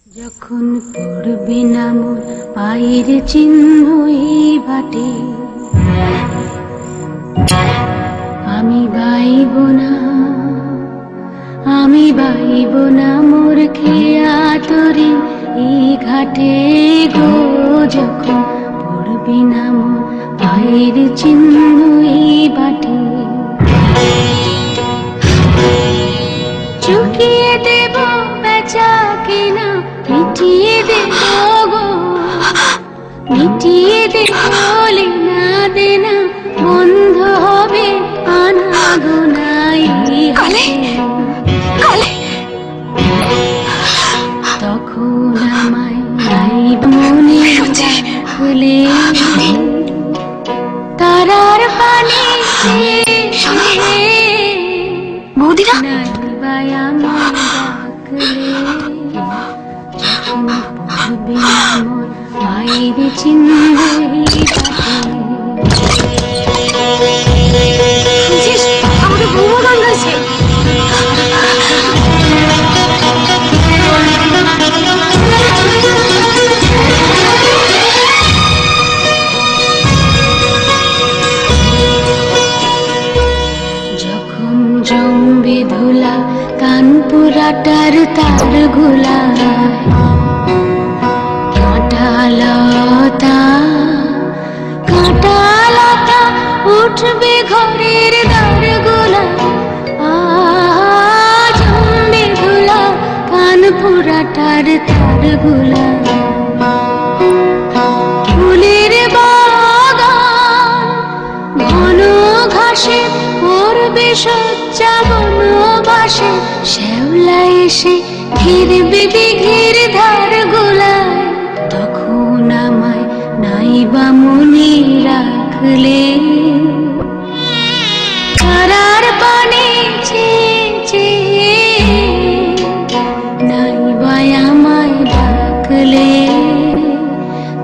যখন পড়বে না মন পায়ের চিহ্ন এই বাটে, আমি বাইব না, আমি বাইব না মোর খেয়া তরি এই ঘাটে গো। যখন পড়বে না মন পায়ের চিহ্ন এই বাটে, চুকিয়ে দেব বেচা কিনা, মিটিয়ে দেব গো, মিটিয়ে দেব লেনা দেনা, বন্ধ হবে আনাগোনাই হাতে। তখন আমায় নাইব মনে খুলে তারার পানি বৌদিরা নাইবাই আমার ডাকলে। যখন পড়বে না মন পায়ের চিহ্ন এই বাটে, আমাদের বৌমা গান গাইছে। যখন জমবে ধুলা কানপুরাটার তার গোলা, কাঁটালতা কাঁটালতা উঠবে ঘরের দ্বার গোলা। জমবে ধুলা কানপুরাটার তার গোলা, ফুলের বাগান ঘন ঘাসে পড়বে সজ্জা বনবাসে, শ্যাওলা এসে ঘিরবে দিঘির ধার গোলায়। তখন আমায় নাইবা মনে রাখলে তারার পানে চেয়ে নাইবা আমায় ডাকলে।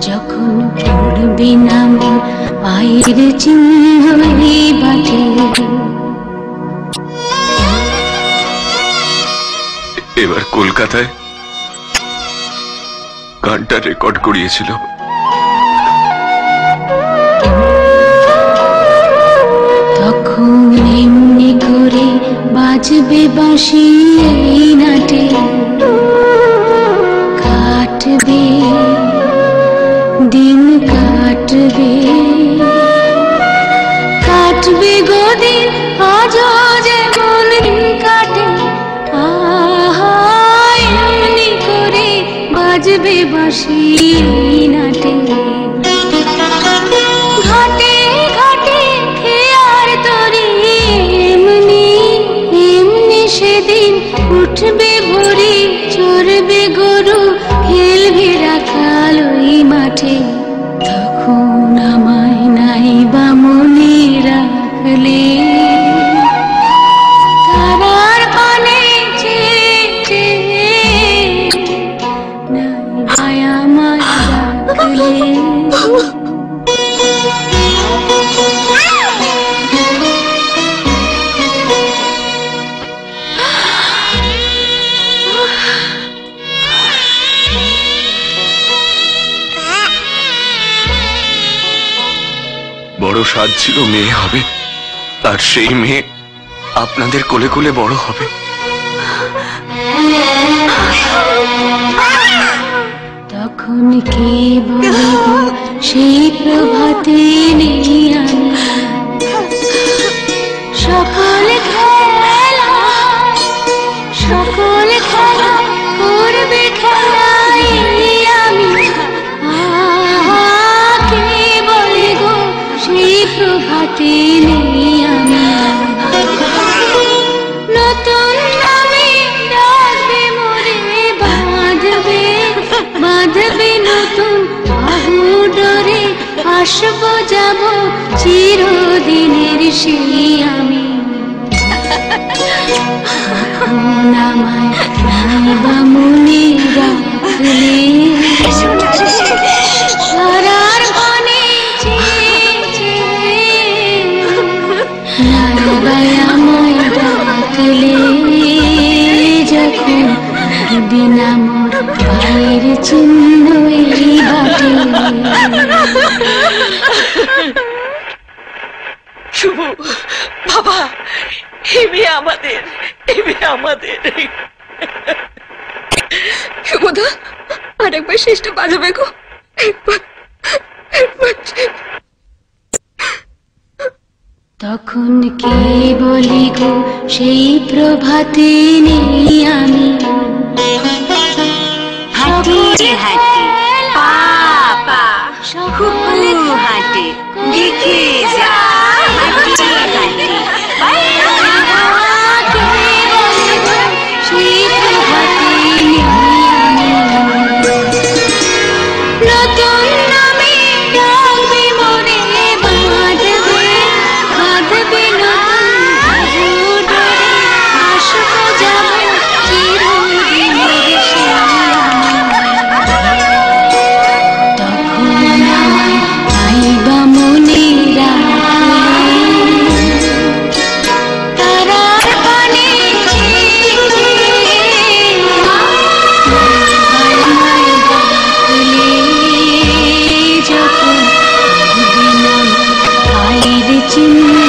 যখন পড়বে না মন পায়ের চিহ্ন এই বাটে। এবার কলকাতায় গানটা রেকর্ড করিয়েছিল। তখন এমনি করে বাজবে বাঁশি এই নাটে, কাটবে দিন কাটবে, কাটবে গদিন আজও যেমন দিন কাটে। এমনি করে বাজবে বাঁশি এই নাটে, ঘাটে ঘাটে খেয়ার তরি এমনি এমনি সেদিন উঠবে ভরি, চড়বে গরু খেলবে রাখাল ওই মাঠে। তখন আমায় নাইবা মনে রাখলে তারার পানে চেয়ে নাইবা আমায় ডাকলে। বড় সাজ ছিল মেয়ে হবে, আর সেই মেয়ে আপনাদের কোলে কোলে বড় হবে। তখন কে বলিব সেই প্রভাতে নেই আমি, সকল খেলা সকল খেলা করবে খেলাই আমি। কে বলিব সেই প্রভাতে নেই আমি, নতুন নামে ডাকবে মোরে, বাঁধবে বাঁধবে নতুন বাহু ডরে, আসবো যাব চিরদিনের সেই আমি। তখন আমায় নাইবা মনে রাখলে তারার পানে চেয়ে নাইবা আমায় ডাকলে। যখন পড়বি না মোর পায়ের চিহ্ন এই বাটে। শুভ বাবা, এবে আমাদের, এবে আমাদের। সুবোধা, আরেকবার শেষটা বাজাবে গো, একবার একবার। তখন কে বলি গো সেই প্রভাতে নেই আমি, হাঁটি হাঁটি পা পা সকলে হাঁটে দেখে যা, হাঁটি হাঁটি সেই প্রভাতে নেই আমি। নতুন নামে ডাকবে মোরে, বাঁধবে বাঁধবে নতুন ডোরে, আসবো যাবো চিরদিনের সেই আমি। তখন আমায় পাইবা মনে রাখলে, তারার পানে যখন পায়ের চিহ্ন